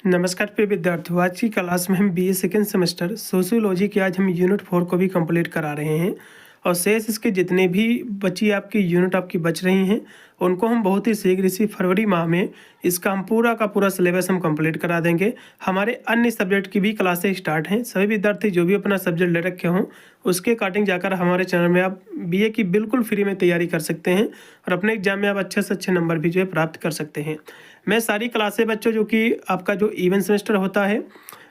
नमस्कार प्रिय विद्यार्थियों, आज की क्लास में हम बीए सेकेंड सेमेस्टर सोशियोलॉजी के आज हम यूनिट 4 को भी कंप्लीट करा रहे हैं और शेष इसके जितने भी बची आपकी यूनिट आपकी बच रही हैं उनको हम बहुत ही शीघ्र इसी फरवरी माह में इसका हम पूरा का पूरा सिलेबस हम कंप्लीट करा देंगे। हमारे अन्य सब्जेक्ट की भी क्लासें स्टार्ट हैं। सभी विद्यार्थी जो भी अपना सब्जेक्ट ले रखे हों उसके अकॉर्डिंग जाकर हमारे चैनल में आप बीए की बिल्कुल फ्री में तैयारी कर सकते हैं और अपने एग्जाम में आप अच्छे से अच्छे नंबर भी जो है प्राप्त कर सकते हैं। मैं सारी क्लासें बच्चों जो कि आपका जो इवन सेमेस्टर होता है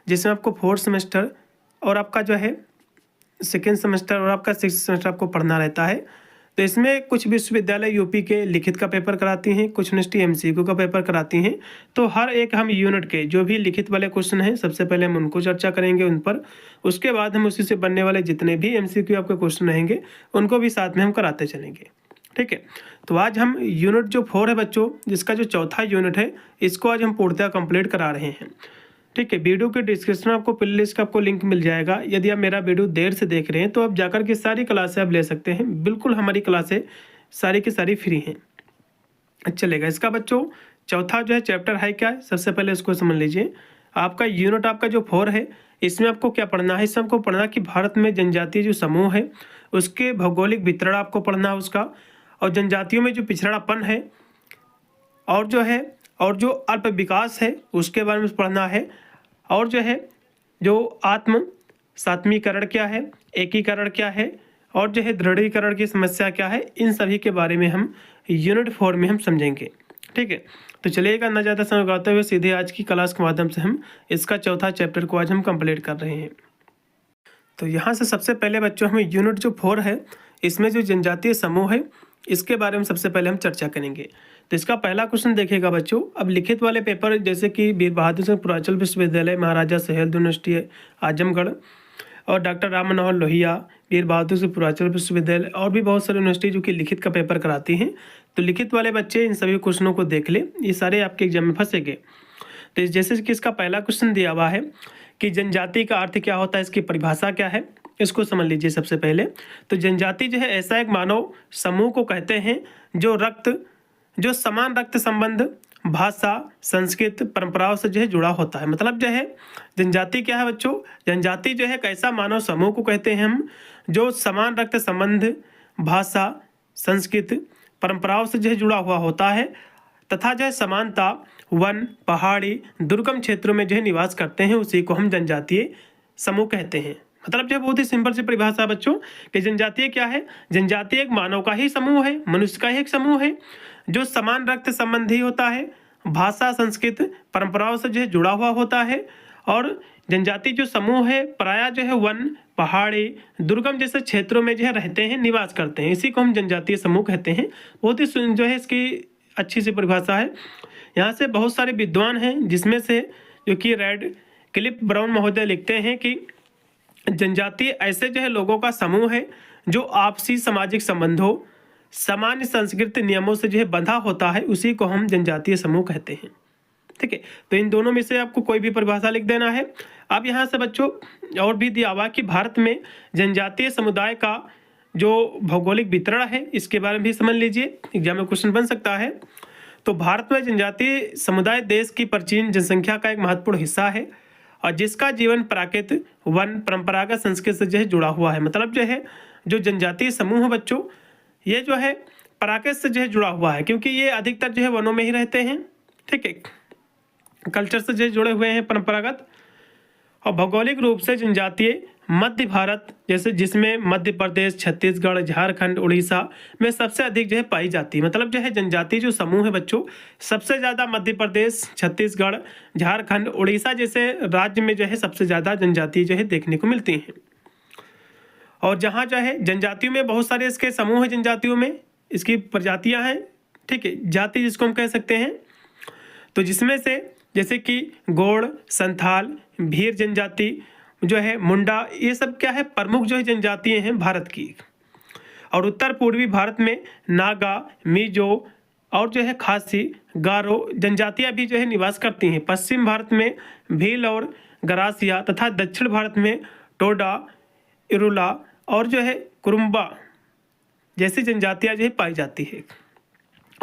जिसमें आपको 4th सेमेस्टर और आपका जो है सेकेंड सेमेस्टर और आपका 6th सेमेस्टर आपको पढ़ना रहता है, तो इसमें कुछ विश्वविद्यालय यूपी के लिखित का पेपर कराती हैं, कुछ यूनिवर्सिटी एमसीक्यू का पेपर कराती हैं। तो हर एक हम यूनिट के जो भी लिखित वाले क्वेश्चन हैं सबसे पहले हम उनको चर्चा करेंगे उन पर, उसके बाद हम उसी से बनने वाले जितने भी एमसीक्यू आपके क्वेश्चन रहेंगे उनको भी साथ में हम कराते चलेंगे। ठीक है, तो आज हम यूनिट जो 4 है बच्चों, जिसका जो चौथा यूनिट है इसको आज हम पूर्णतः कंप्लीट करा रहे हैं। ठीक है, वीडियो के डिस्क्रिप्शन में आपको प्ले लिस्ट का आपको लिंक मिल जाएगा। यदि आप मेरा वीडियो देर से देख रहे हैं तो आप जाकर के सारी क्लासें आप ले सकते हैं। बिल्कुल हमारी क्लासें सारी की सारी फ्री हैं। चलेगा, इसका बच्चों चौथा जो है चैप्टर है क्या है, सबसे पहले इसको समझ लीजिए। आपका यूनिट आपका जो 4 है इसमें आपको क्या पढ़ना है, इसमें आपको पढ़ना कि भारत में जनजातीय जो समूह है उसके भौगोलिक वितरण आपको पढ़ना है उसका, और जनजातियों में जो पिछड़ापन है और जो अल्प विकास है उसके बारे में पढ़ना है, और जो है जो आत्म सात्मीकरण क्या है, एकीकरण क्या है, और जो है दृढ़ीकरण की समस्या क्या है, इन सभी के बारे में हम यूनिट 4 में हम समझेंगे। ठीक है, तो चलिएगा ना ज़्यादा समय लगाते हुए सीधे आज की क्लास के माध्यम से हम इसका चौथा चैप्टर को आज हम कंप्लीट कर रहे हैं। तो यहाँ से सबसे पहले बच्चों हम यूनिट जो 4 है इसमें जो जनजातीय समूह है इसके बारे में सबसे पहले हम चर्चा करेंगे। तो इसका पहला क्वेश्चन देखिएगा बच्चों। अब लिखित वाले पेपर जैसे कि वीर बहादुर सिंह पूर्वांचल विश्वविद्यालय, महाराजा सहेल यूनिवर्सिटी आजमगढ़ और डॉक्टर राम मनोहर लोहिया वीर बहादुर सिंह पूर्वांचल विश्वविद्यालय और भी बहुत सारे यूनिवर्सिटी जो कि लिखित का पेपर कराती हैं, तो लिखित वाले बच्चे इन सभी क्वेश्चनों को देख ले, ये सारे आपके एग्जाम में फंसेंगे। तो जैसे कि इसका पहला क्वेश्चन दिया हुआ है कि जनजाति का अर्थ क्या होता है, इसकी परिभाषा क्या है, इसको समझ लीजिए सबसे पहले। तो जनजाति जो है ऐसा एक मानव समूह को कहते हैं जो समान रक्त संबंध, भाषा, संस्कृत, परंपराओं से जो है जुड़ा होता है। मतलब जो है जनजाति क्या है बच्चों, जनजाति जो है एक ऐसा मानव समूह को कहते हैं हम जो समान रक्त संबंध, भाषा, संस्कृत, परंपराओं से जो है जुड़ा हुआ होता है तथा जो है समानता वन, पहाड़ी, दुर्गम क्षेत्रों में जो है निवास करते हैं, उसी को हम जनजातीय समूह कहते हैं। मतलब जो बहुत ही सिंपल सी परिभाषा बच्चों कि जनजातीय क्या है, जनजातीय एक मानव का ही समूह है, मनुष्य का ही एक समूह है जो समान रक्त संबंधी होता है, भाषा, संस्कृत, परंपराओं से जो है जुड़ा हुआ होता है, और जनजाति जो समूह है प्रायः जो है वन, पहाड़ी, दुर्गम जैसे क्षेत्रों में जो है रहते हैं, निवास करते हैं, इसी को हम जनजातीय समूह कहते हैं। बहुत ही जो है इसकी अच्छी सी परिभाषा है। यहाँ से बहुत सारे विद्वान हैं जिसमें से जो कि रेड क्लिफ ब्राउन महोदय लिखते हैं कि जनजातीय ऐसे जो है लोगों का समूह है जो आपसी सामाजिक संबंधों, सामान्य संस्कृति नियमों से जो है बंधा होता है, उसी को हम जनजातीय समूह कहते हैं। ठीक है, तो इन दोनों में से आपको कोई भी परिभाषा लिख देना है। अब यहाँ से बच्चों और भी दिया हुआ कि भारत में जनजातीय समुदाय का जो भौगोलिक वितरण है इसके बारे में भी समझ लीजिए, एग्जाम में क्वेश्चन बन सकता है। तो भारत में जनजातीय समुदाय देश की प्राचीन जनसंख्या का एक महत्वपूर्ण हिस्सा है और जिसका जीवन प्राकृतिक, वन, परंपरागत संस्कृति से जो है जुड़ा हुआ है। मतलब जो है जो जनजातीय समूह बच्चों ये जो है प्राकृतिक से जो है जुड़ा हुआ है, क्योंकि ये अधिकतर जो है वनों में ही रहते हैं। ठीक है, कल्चर से जो जुड़े हुए हैं परंपरागत, और भौगोलिक रूप से जनजातीय मध्य भारत जैसे जिसमें मध्य प्रदेश, छत्तीसगढ़, झारखंड, उड़ीसा में सबसे अधिक जो है पाई जाती है। मतलब जो है जनजातीय जो समूह है बच्चों सबसे ज़्यादा मध्य प्रदेश, छत्तीसगढ़, झारखंड, उड़ीसा जैसे राज्य में जो है सबसे ज़्यादा जनजातीय जो है देखने को मिलती हैं। और जहाँ जो है जनजातियों में बहुत सारे इसके समूह है, जनजातियों में इसकी प्रजातियाँ हैं। ठीक है, जाति जिसको हम कह सकते हैं, तो जिसमें से जैसे कि गोंड, संथाल, भीर जनजाति जो है, मुंडा, ये सब क्या है प्रमुख जो है जनजातियाँ हैं भारत की। और उत्तर पूर्वी भारत में नागा, मिजो और जो है खासी, गारो जनजातियाँ भी जो है निवास करती हैं। पश्चिम भारत में भील और गरासिया तथा दक्षिण भारत में टोडा, इरुला और जो है कुरुम्बा जैसी जनजातियाँ जो है पाई जाती है।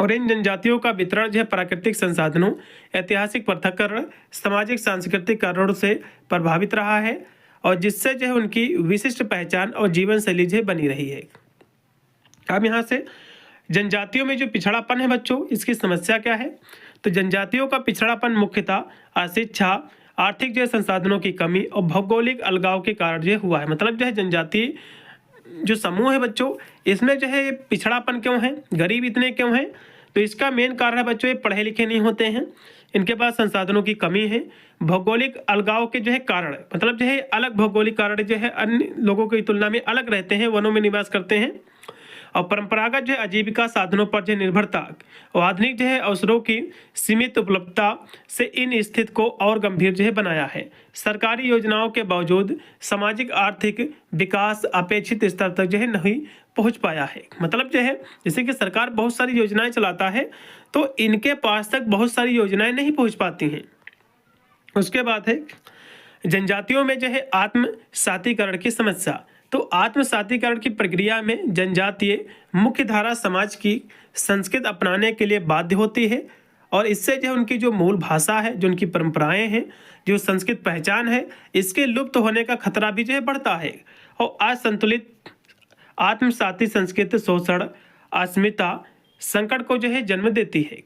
और इन जनजातियों का वितरण जो है प्राकृतिक संसाधनों, ऐतिहासिक पृथक्करण, सामाजिक सांस्कृतिक कारणों से प्रभावित रहा है और जिससे जो है उनकी विशिष्ट पहचान और जीवन शैली जो है बनी रही है। अब यहाँ से जनजातियों में जो पिछड़ापन है बच्चों, इसकी समस्या क्या है? तो जनजातियों का पिछड़ापन मुख्यतः अशिक्षा, आर्थिक जो है संसाधनों की कमी और भौगोलिक अलगाव के कारण जो हुआ है। मतलब जो है जनजाति जो समूह है बच्चों, इसमें जो है पिछड़ापन क्यों है, गरीब इतने क्यों हैं? तो इसका मेन कारण है बच्चों, ये पढ़े लिखे नहीं होते हैं, इनके पास संसाधनों की कमी है, भौगोलिक अलगाव के जो है कारण, मतलब जो है अलग भौगोलिक कारण जो है अन्य लोगों की तुलना में अलग रहते हैं, वनों में निवास करते हैं और परंपरागत जो है आजीविका साधनों पर जो निर्भरता और आधुनिक जो है अवसरों की सीमित उपलब्धता से इन स्थिति को और गंभीर जो है बनाया है। सरकारी योजनाओं के बावजूद सामाजिक आर्थिक विकास अपेक्षित स्तर तक जो है नहीं पहुंच पाया है। मतलब जो है जैसे कि सरकार बहुत सारी योजनाएं चलाता है तो इनके पास तक बहुत सारी योजनाएं नहीं पहुंच पाती हैं। उसके बाद है जनजातियों में जो है आत्मसातीकरण की समस्या। तो आत्मसातीकरण की प्रक्रिया में जनजातीय मुख्यधारा समाज की संस्कृति अपनाने के लिए बाध्य होती है और इससे जो उनकी जो मूल भाषा है, जो उनकी परंपराएं हैं, जो संस्कृत पहचान है, इसके लुप्त होने का खतरा भी जो है बढ़ता है और असंतुलित आत्मसाती संस्कृति शोषण, अस्मिता संकट को जो है जन्म देती है।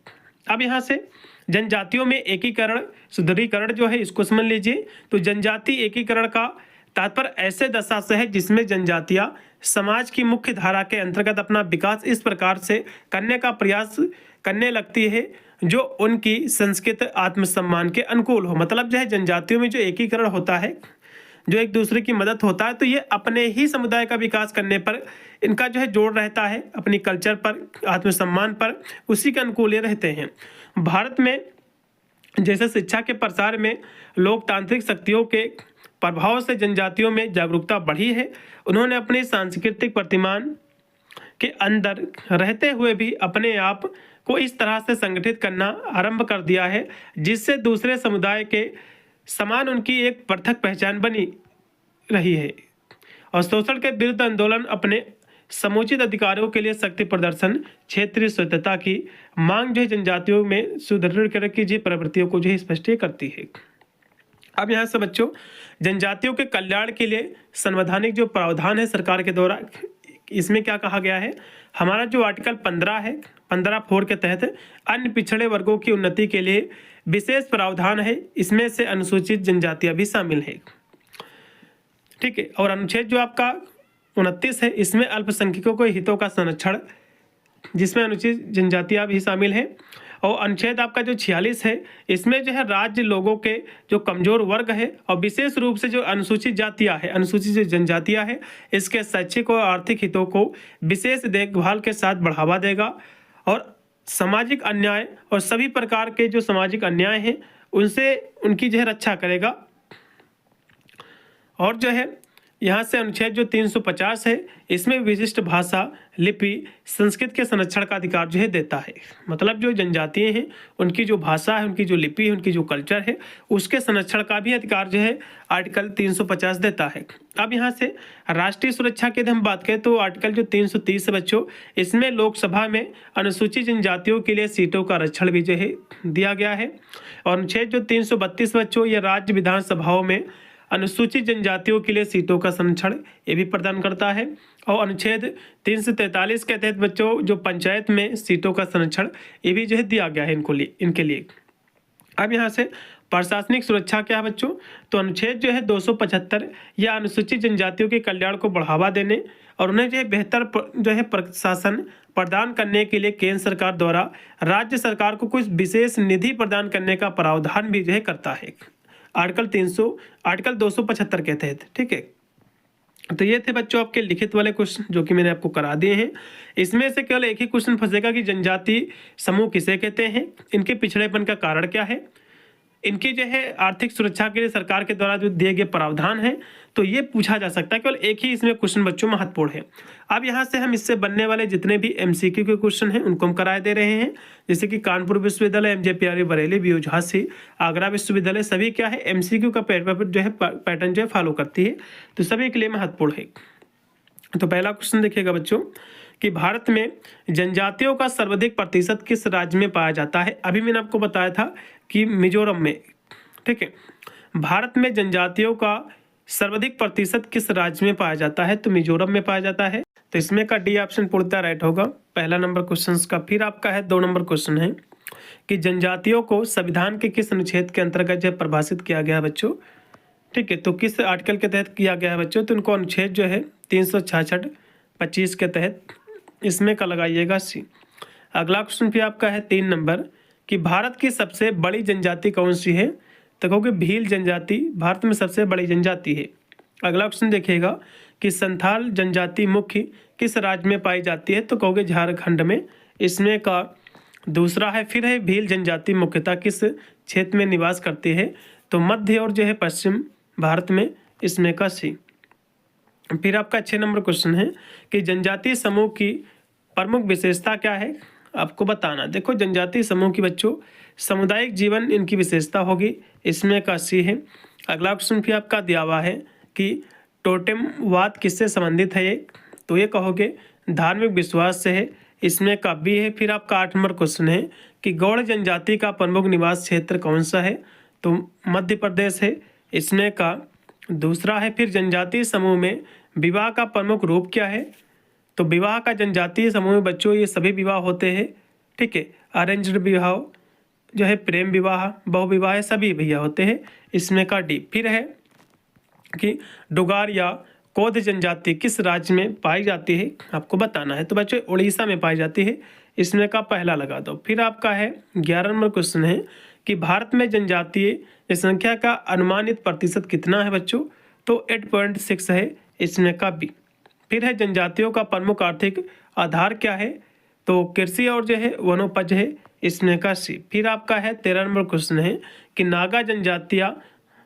अब यहाँ से जनजातियों में एकीकरण सुदृढ़ीकरण जो है इसको समझ लीजिए। तो जनजाति एकीकरण का तात्पर्य ऐसे दशा से है जिसमें जनजातियां समाज की मुख्य धारा के अंतर्गत अपना विकास इस प्रकार से करने का प्रयास करने लगती है जो उनकी संस्कृत आत्मसम्मान के अनुकूल हो। मतलब जो है जनजातियों में जो एकीकरण होता है, जो एक दूसरे की मदद होता है, तो ये अपने ही समुदाय का विकास करने पर इनका जो है जोर रहता है, अपनी कल्चर पर, आत्मसम्मान पर, उसी के अनुकूल ये रहते हैं। भारत में जैसे शिक्षा के प्रसार में लोकतांत्रिक शक्तियों के प्रभाव से जनजातियों में जागरूकता बढ़ी है। उन्होंने अपने सांस्कृतिक प्रतिमान के अंदर रहते हुए भी अपने आप को इस तरह से संगठित करना आरंभ कर दिया है जिससे दूसरे समुदाय के समान उनकी एक पृथक पहचान बनी रही है और शोषण के विरुद्ध आंदोलन, अपने समुचित अधिकारों के लिए शक्ति प्रदर्शन, क्षेत्रीय स्वतंत्रता की मांग जो है जनजातियों में सुदृढ़ीकरण की जी प्रवृत्तियों को जो है स्पष्ट करती है। अब यहाँ से बच्चों जनजातियों के कल्याण के लिए संवैधानिक जो प्रावधान है सरकार के द्वारा, इसमें क्या कहा गया है? हमारा जो आर्टिकल 15 है, 15(4) के तहत अन्य पिछड़े वर्गों की उन्नति के लिए विशेष प्रावधान है। इसमें से अनुसूचित जनजातियां भी शामिल है, ठीक है। और अनुच्छेद जो आपका 29 है, इसमें अल्पसंख्यकों के हितों का संरक्षण, जिसमें अनुसूचित जनजातियां भी शामिल है। और अनुच्छेद आपका जो 46 है, इसमें जो है राज्य लोगों के जो कमजोर वर्ग है और विशेष रूप से जो अनुसूचित जातियां है, अनुसूचित जो जनजातियां है, इसके शैक्षिक और आर्थिक हितों को विशेष देखभाल के साथ बढ़ावा देगा और सामाजिक अन्याय और सभी प्रकार के जो सामाजिक अन्याय हैं उनसे उनकी जो है रक्षा करेगा। और जो है यहाँ से अनुच्छेद जो 350 है, इसमें विशिष्ट भाषा, लिपि, संस्कृत के संरक्षण का अधिकार जो है देता है। मतलब जो जनजातियाँ हैं उनकी जो भाषा है, उनकी जो लिपि है, उनकी जो कल्चर है, उसके संरक्षण का भी अधिकार जो है आर्टिकल 350 देता है। अब यहाँ से राष्ट्रीय सुरक्षा की यदि हम बात करें तो आर्टिकल जो 330 है बच्चों, इसमें लोकसभा में अनुसूचित जनजातियों के लिए सीटों का आरक्षण भी जो है दिया गया है। और अनुच्छेद जो 332 बच्चों, ये राज्य विधानसभाओं में अनुसूचित जनजातियों के लिए सीटों का संरक्षण ये भी प्रदान करता है। और अनुच्छेद 343 के तहत बच्चों जो पंचायत में सीटों का संरक्षण ये भी जो है दिया गया है इनके लिए। अब यहाँ से प्रशासनिक सुरक्षा क्या है बच्चों? तो अनुच्छेद जो है 275 या अनुसूचित जनजातियों के कल्याण को बढ़ावा देने और उन्हें जो है बेहतर जो है प्रशासन प्रदान करने के लिए केंद्र सरकार द्वारा राज्य सरकार को कुछ विशेष निधि प्रदान करने का प्रावधान भी जो है करता है आर्टिकल 275 के तहत, ठीक है। तो ये थे बच्चों आपके लिखित वाले क्वेश्चन जो कि मैंने आपको करा दिए हैं। इसमें से केवल एक ही क्वेश्चन फंसेगा कि जनजाति समूह किसे कहते हैं, इनके पिछड़ेपन का कारण क्या है, इनकी जो है आर्थिक सुरक्षा के लिए सरकार के द्वारा जो दिए गए प्रावधान है, तो ये पूछा जा सकता है। केवल एक ही इसमें क्वेश्चन बच्चों महत्वपूर्ण है। अब यहाँ से हम इससे बनने वाले जितने भी एमसीक्यू के क्वेश्चन हैं उनको हम कराए दे रहे हैं, जैसे कि कानपुर विश्वविद्यालय, एमजेपीआरयू बरेली, बीयू झांसी, आगरा विश्वविद्यालय, सभी क्या है एमसीक्यू का पेपर जो है पैटर्न जो है फॉलो करती है, तो सभी के लिए महत्वपूर्ण है। तो पहला क्वेश्चन देखिएगा बच्चों कि भारत में जनजातियों का सर्वाधिक प्रतिशत किस राज्य में पाया जाता है। अभी मैंने आपको बताया था कि मिजोरम में, ठीक है। भारत में जनजातियों का सर्वाधिक प्रतिशत किस राज्य में पाया जाता है, तो मिजोरम में पाया जाता है। तो इसमें का डी ऑप्शन पूर्णतः राइट होगा पहला नंबर क्वेश्चन का। फिर आपका है 2 नंबर क्वेश्चन है कि जनजातियों को संविधान के किस अनुच्छेद के अंतर्गत जो परिभाषित किया गया है बच्चों, ठीक है। तो किस आर्टिकल के तहत किया गया है बच्चों, तो इनको अनुच्छेद जो है 366 25 के तहत इसमें का लगाइएगा सी। अगला क्वेश्चन भी आपका है 3 नंबर कि भारत की सबसे बड़ी जनजाति कौन सी है, तो कहोगे भील जनजाति भारत में सबसे बड़ी जनजाति है। अगला क्वेश्चन देखिएगा कि संथाल जनजाति मुख्य किस राज्य में पाई जाती है, तो कहोगे झारखंड में। इसमें का दूसरा है फिर है भील जनजाति मुख्यतः किस क्षेत्र में निवास करती है, तो मध्य और जो है पश्चिम भारत में। इसमें का सी। फिर आपका 6 नंबर क्वेश्चन है कि जनजातीय समूह की प्रमुख विशेषता क्या है, आपको बताना। देखो जनजातीय समूह की बच्चों सामुदायिक जीवन इनकी विशेषता होगी। इसमें का सी है। अगला क्वेश्चन भी आपका दिया हुआ है कि टोटेमवाद किससे संबंधित है, ये तो ये कहोगे धार्मिक विश्वास से है। इसमें का बी है। फिर आपका 8 नंबर क्वेश्चन है कि गौड़ जनजाति का प्रमुख निवास क्षेत्र कौन सा है, तो मध्य प्रदेश है। इसमें का दूसरा है फिर जनजातीय समूह में विवाह का प्रमुख रूप क्या है, तो विवाह का जनजातीय समूह में बच्चों ये सभी विवाह होते हैं, ठीक है। अरेंज्ड विवाह जो है, प्रेम विवाह, बहुविवाह सभी भैया होते हैं। इसमें का डी। फिर है कि डुगार या कोध जनजाति किस राज्य में पाई जाती है, आपको बताना है। तो बच्चों उड़ीसा में पाई जाती है। इसमें का पहला लगा दो। फिर आपका है 11 नंबर क्वेश्चन है कि भारत में जनजातीय जनसंख्या का अनुमानित प्रतिशत कितना है बच्चों, तो 8.6 है। इसमें का बी। फिर है जनजातियों का प्रमुख आर्थिक आधार क्या है, तो कृषि और जो है वनोपज है। इसमें का सी। फिर आपका है 13 नंबर क्वेश्चन है कि नागा जनजातियाँ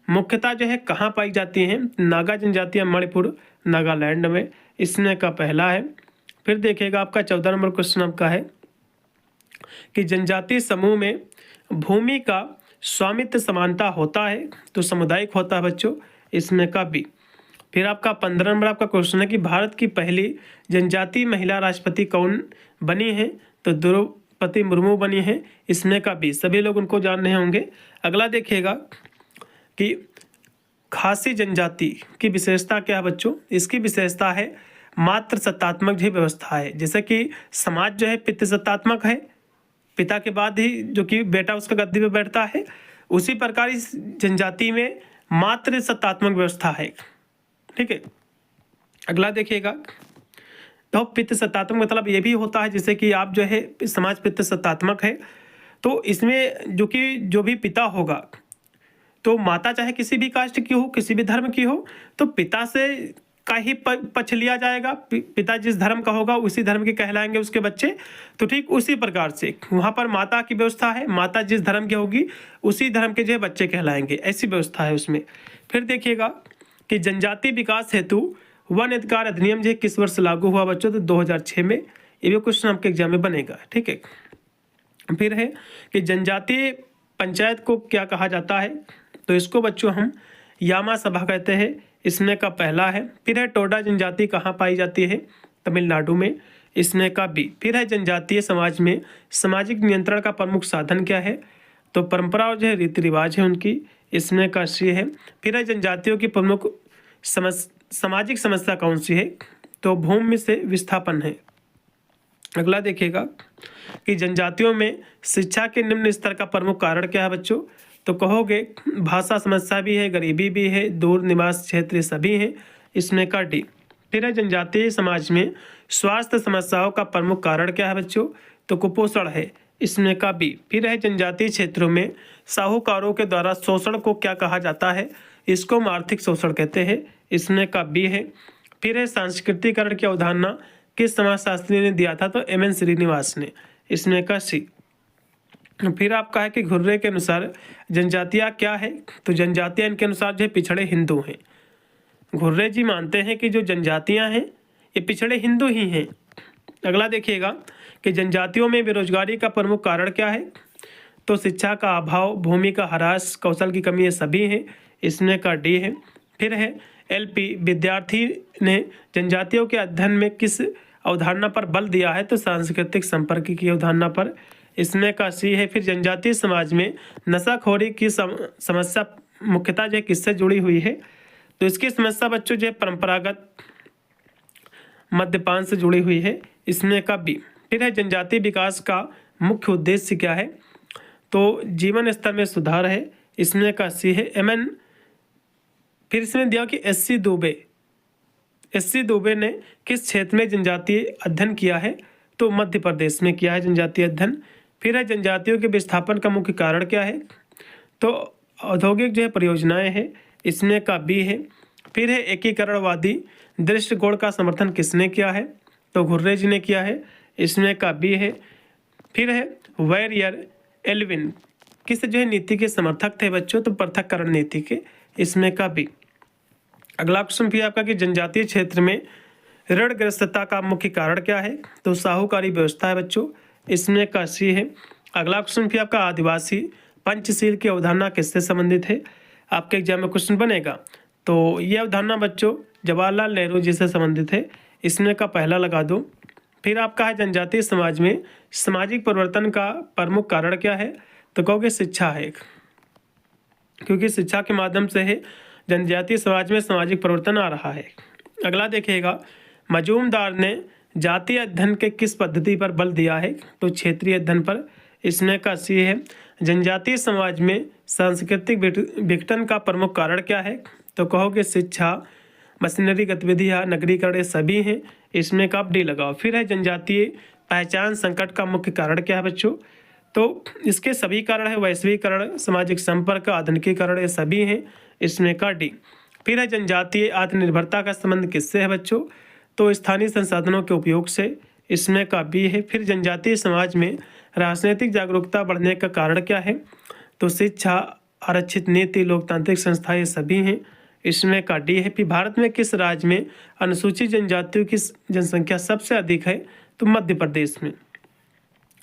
मुख्यतः जो है कहाँ पाई जाती हैं, नागा जनजातियाँ मणिपुर नागालैंड में। इसमें का पहला है। फिर देखिएगा आपका 14 नंबर क्वेश्चन आपका है कि जनजातीय समूह में भूमि का स्वामित्व समानता होता है, तो सामुदायिक होता है बच्चों। इसमें का बी। फिर आपका 15 नंबर आपका क्वेश्चन है कि भारत की पहली जनजातीय महिला राष्ट्रपति कौन बनी है, तो द्रौपदी मुर्मू बनी है। इसमें का बी। सभी लोग उनको जान रहे होंगे। अगला देखिएगा कि खासी जनजाति की विशेषता क्या है बच्चों, इसकी विशेषता है मात्र सत्तात्मक जो व्यवस्था है। जैसे कि समाज जो है पितृसत्तात्मक है, पिता के बाद ही जो कि बेटा उसका गद्दी पे बैठता है, उसी प्रकार इस जनजाति में मात्र सत्तात्मक व्यवस्था है, ठीक है। अगला देखिएगा तो पितृसत्तात्मक मतलब ये भी होता है जैसे कि आप जो है समाज पितृसत्तात्मक है, तो इसमें जो भी पिता होगा, तो माता चाहे किसी भी कास्ट की हो, किसी भी धर्म की हो, तो पिता से का ही पक्ष लिया जाएगा। पिता जिस धर्म का होगा उसी धर्म के कहलाएंगे उसके बच्चे। तो ठीक उसी प्रकार से वहाँ पर माता की व्यवस्था है, माता जिस धर्म की होगी उसी धर्म के जो बच्चे कहलाएंगे, ऐसी व्यवस्था है उसमें। फिर देखिएगा कि जनजातीय विकास हेतु वन अधिकार अधिनियम जो किस वर्ष लागू हुआ बच्चों, तो 2006 में। ये भी क्वेश्चन आपके एग्जाम में बनेगा, ठीक है। फिर है कि जनजातीय पंचायत को क्या कहा जाता है, तो इसको बच्चों हम यामा सभा कहते हैं। इसमें का पहला है। फिर है टोडा जनजाति कहाँ पाई जाती है, तमिलनाडु में। इसमें का बी। फिर है जनजातीय समाज में सामाजिक नियंत्रण का प्रमुख साधन क्या है, तो परंपरा और जो है रीति रिवाज है उनकी। इसमें का सी है। फिर है जनजातियों की प्रमुख सामाजिक समस्या कौन सी है, तो भूमि से विस्थापन है। अगला देखिएगा कि जनजातियों में शिक्षा के निम्न स्तर का प्रमुख कारण क्या है बच्चों, तो कहोगे भाषा समस्या भी है, गरीबी भी है, दूर निवास क्षेत्र सभी हैं। इसमें का डी। फिर है जनजातीय समाज में स्वास्थ्य समस्याओं का प्रमुख कारण क्या है बच्चों, तो कुपोषण है। इसमें का बी। फिर है जनजातीय क्षेत्रों में साहूकारों के द्वारा शोषण को क्या कहा जाता है, इसको हम आर्थिक शोषण कहते हैं। इसमें का बी है। फिर है सांस्कृतिकरण की अवधारणा किस समाजशास्त्री ने दिया था, तो एम.एन. श्रीनिवास ने। इसमें का सी। फिर आपका है कि घुर्रे के अनुसार जनजातियाँ क्या है, तो जनजातियाँ इनके अनुसार जो पिछड़े हिंदू हैं। घुर्रे जी मानते हैं कि जो जनजातियाँ हैं ये पिछड़े हिंदू ही हैं। अगला देखिएगा कि जनजातियों में बेरोजगारी का प्रमुख कारण क्या है, तो शिक्षा का अभाव, भूमि का ह्रास, कौशल की कमी, ये सभी हैं। इसमें का डी है। फिर है एलपी विद्यार्थी ने जनजातियों के अध्ययन में किस अवधारणा पर बल दिया है? तो सांस्कृतिक संपर्क की अवधारणा पर। इसमें का सी है। फिर जनजातीय समाज में नशाखोरी की समस्या मुख्यतः जो है किससे जुड़ी हुई है? तो इसकी समस्या बच्चों जो है परंपरागत मद्यपान से जुड़ी हुई है। इसमें का बी। फिर है जनजातीय विकास का मुख्य उद्देश्य क्या है? तो जीवन स्तर में सुधार है। इसमें का सी है। एमएन। फिर इसमें दिया कि एससी दुबे ने किस क्षेत्र में जनजातीय अध्ययन किया है? तो मध्य प्रदेश में किया है जनजातीय अध्ययन। फिर है जनजातियों के विस्थापन का मुख्य कारण क्या है? तो औद्योगिक जो है परियोजनाएं हैं। इसमें का बी है। फिर है एकीकरणवादी दृष्टिकोण का समर्थन किसने किया है? तो घुर्रे जी ने किया है। इसमें का बी है। फिर है वैरियर एल्विन किस जो है नीति के समर्थक थे बच्चों? तो पृथक्करण नीति के। इसमें का बी। अगला क्वेश्चन भी आपका कि जनजातीय क्षेत्र में ऋणग्रस्तता का मुख्य कारण क्या है? तो साहूकारी व्यवस्था है बच्चों। इसमें का सी है। अगला क्वेश्चन भी आपका आदिवासी पंचशील की अवधारणा किससे संबंधित है? आपके एग्जाम में क्वेश्चन बनेगा। तो ये अवधारणा बच्चों जवाहरलाल नेहरू जी से संबंधित है। इसमें का पहला लगा दो। फिर आपका है जनजातीय समाज में सामाजिक परिवर्तन का प्रमुख कारण क्या है? तो कहोगे शिक्षा है, क्योंकि शिक्षा के माध्यम से है जनजातीय समाज में सामाजिक परिवर्तन आ रहा है। अगला देखिएगा, मजूमदार ने जातीय अध्ययन के किस पद्धति पर बल दिया है? तो क्षेत्रीय अध्ययन पर। इसमें का सी है। जनजातीय समाज में सांस्कृतिक विघटन का प्रमुख कारण क्या है? तो कहोगे शिक्षा, मशीनरी गतिविधियाँ, नगरीकरण, ये सभी हैं। इसमें का डी लगाओ। फिर है जनजातीय पहचान संकट का मुख्य कारण क्या है बच्चों? तो इसके सभी कारण है वैश्वीकरण, सामाजिक संपर्क, आधुनिकीकरण, ये सभी हैं। इसमें का डी। फिर है जनजातीय आत्मनिर्भरता का संबंध किससे है बच्चों? तो स्थानीय संसाधनों के उपयोग से। इसमें का बी है। फिर जनजातीय समाज में राजनीतिक जागरूकता बढ़ने का कारण क्या है? तो शिक्षा, आरक्षित नीति, लोकतांत्रिक संस्थाएं, ये सभी हैं। इसमें का डी है। फिर भारत में किस राज्य में अनुसूचित जनजातियों की जनसंख्या सबसे अधिक है? तो मध्य प्रदेश में।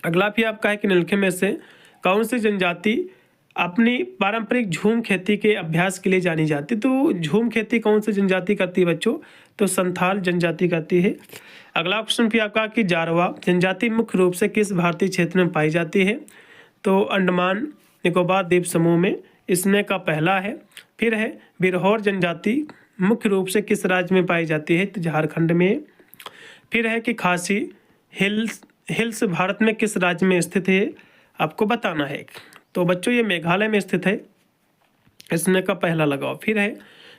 अगला भी आपका है कि निम्नलिखित में से कौन सी जनजाति अपनी पारंपरिक झूम खेती के अभ्यास के लिए जानी जाती? तो झूम खेती कौन सी जनजाति करती है बच्चों? तो संथाल जनजाति करती है। अगला क्वेश्चन भी आपका कि जारवा जनजाति मुख्य रूप से किस भारतीय क्षेत्र में पाई जाती है? तो अंडमान निकोबार द्वीप समूह में। इसमें का पहला है। फिर है बिरहोर जनजाति मुख्य रूप से किस राज्य में पाई जाती है? तो झारखंड में। फिर है कि खासी हिल्स भारत में किस राज्य में स्थित है? आपको बताना है। तो बच्चों ये मेघालय में स्थित है। इसमें का पहला लगाओ। फिर है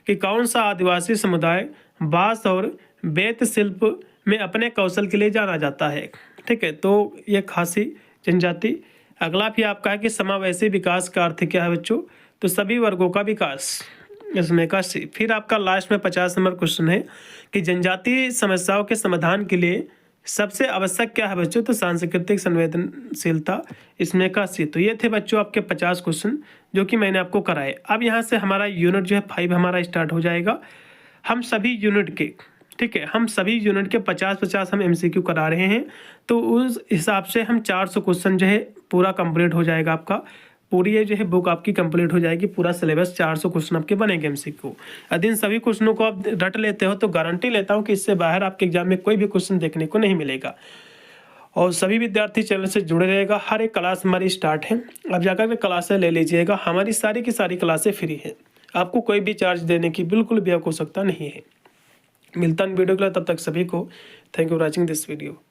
कि कौन सा आदिवासी समुदाय बांस और बेत शिल्प में अपने कौशल के लिए जाना जाता है? ठीक है, तो ये खासी जनजाति। अगला भी आपका है कि समावेशी विकास का अर्थ क्या है बच्चों? तो सभी वर्गों का विकास। इसमें का सी। फिर आपका लास्ट में 50 नंबर क्वेश्चन है कि जनजातीय समस्याओं के समाधान के लिए सबसे आवश्यक क्या है बच्चों? तो सांस्कृतिक संवेदनशीलता। इसमें का सी। तो ये थे बच्चों आपके 50 क्वेश्चन जो कि मैंने आपको कराए। अब यहाँ से हमारा यूनिट जो है 5 हमारा स्टार्ट हो जाएगा। हम सभी यूनिट के, ठीक है, हम सभी यूनिट के 50-50 हम MCQ करा रहे हैं। तो उस हिसाब से हम 400 क्वेश्चन जो है पूरा कंप्लीट हो जाएगा आपका। पूरी ये जो है बुक आपकी कंप्लीट हो जाएगी। पूरा सिलेबस 400 क्वेश्चन आपके बनेंगे MCQ। यदि इन सभी क्वेश्चनों को आप रट लेते हो तो गारंटी लेता हूँ कि इससे बाहर आपके एग्जाम में कोई भी क्वेश्चन देखने को नहीं मिलेगा। और सभी विद्यार्थी चैनल से जुड़े रहेगा। हर एक क्लास हमारी स्टार्ट है, अब जाकर के क्लासें ले लीजिएगा। हमारी सारी की सारी क्लासें फ्री है, आपको कोई भी चार्ज देने की बिल्कुल भी आवश्यकता नहीं है। मिलता है वीडियो के लिए, तब तक सभी को thank you for watching this video.